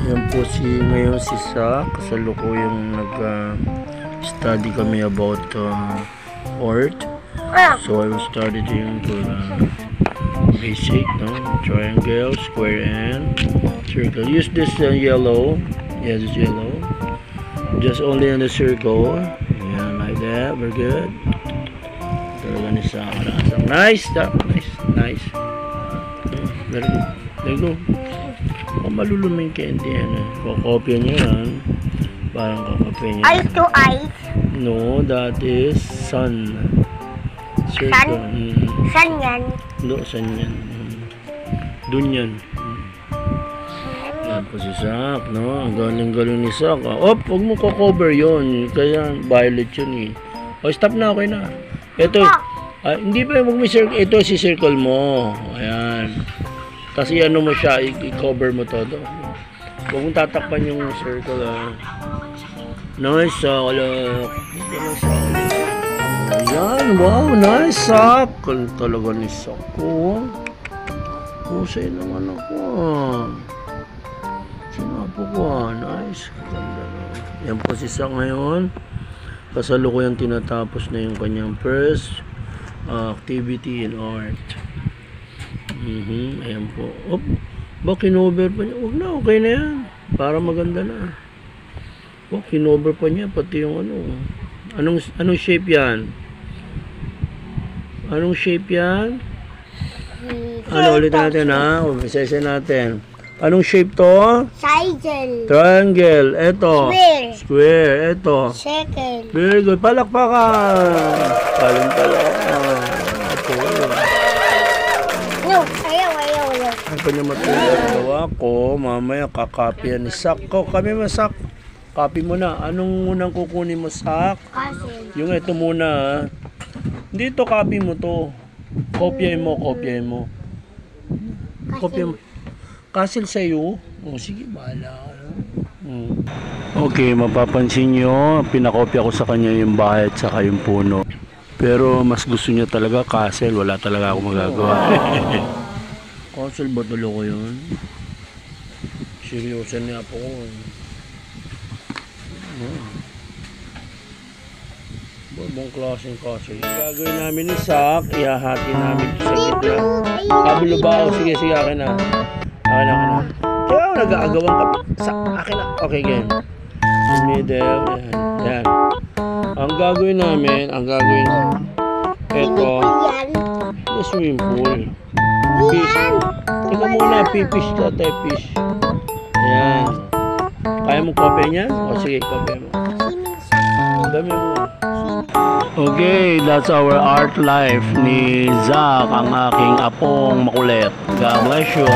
Yan po ngayon si Zach. Kasalukuyang nag-study kami about art. So I was studying for basic, no? Triangle, square, and circle. Use this yellow. Yes, it's yellow. Just only in the circle. Yeah, like that. We're good. Talaga ni Zach. Nice, Zach. Nice. Very good. There you go. Maluluming candy yan eh. Kokopya niya yan. Parang kokopya niya. Eyes to eyes? No, that is sun. Circle. Sun yan? No, sun yan. Dun yan. Yan po si Zach, no? Ang galing-galing ni Zach. Huwag mo ko-cover yun. Kaya violet yun eh. Stop na, okay na. Ito, hindi pa huwag mo circle. Ito si circle mo. Ayan. Kasi ano mo siya, i-cover mo todo. Huwag mong tatakpan yung circle. Nice, look. Ayan, wow, nice, Zach. Talaga ni Zach ko. Kusay naman ako. Sinapo ko, nice. Ganda na. Yan po si Zach ngayon. Kasalukuyang tinatapos na yung kanyang first activity in art. Ayan po. Kinover pa niya. Huwag na, okay na yan. Para maganda na. Kinover pa niya. Pati yung ano. Anong shape yan? Anong shape yan? Ulit natin ha. Isa-isa natin. Anong shape to? Triangle. Triangle. Eto. Square. Square. Eto. Circle. Very good. Palakpakan. Palakpakan. Ang kanya matulog gawa ko, mamaya kakopya ni Zach ko. Kami masak. Copy mo na. Anong unang kukunin mo, Zach? Yung ito muna. Hindi to copy mo to. Kopyahin mo. Kopyahin mo. Castle sa'yo? Sige, bahala ka. Okay, mapapansin nyo, pinakopya ko sa kanya yung bahay at saka yung puno. Pero mas gusto niya talaga castle. Wala talaga ako magagawa. Castle ba tulo ko yun? Seryosan niya po ko. Babang klaseng castle. Gagawin namin ni Zach, ihahati namin ito sa gitna. Kabilo ba? Sige, akin na. Akin na. Kaya ako nag-aagawan ka sa akin na. Okay, again. In middle. Yan. Ang gagawin namin, ito, the swimming pool. Fish. Tingnan muna, fish ka, fish. Ayan. Kaya mong kopya niya? O sige, kopya mo. Dami mo. Okay, that's our art life ni Zach, ang aking apong makulit. God bless you.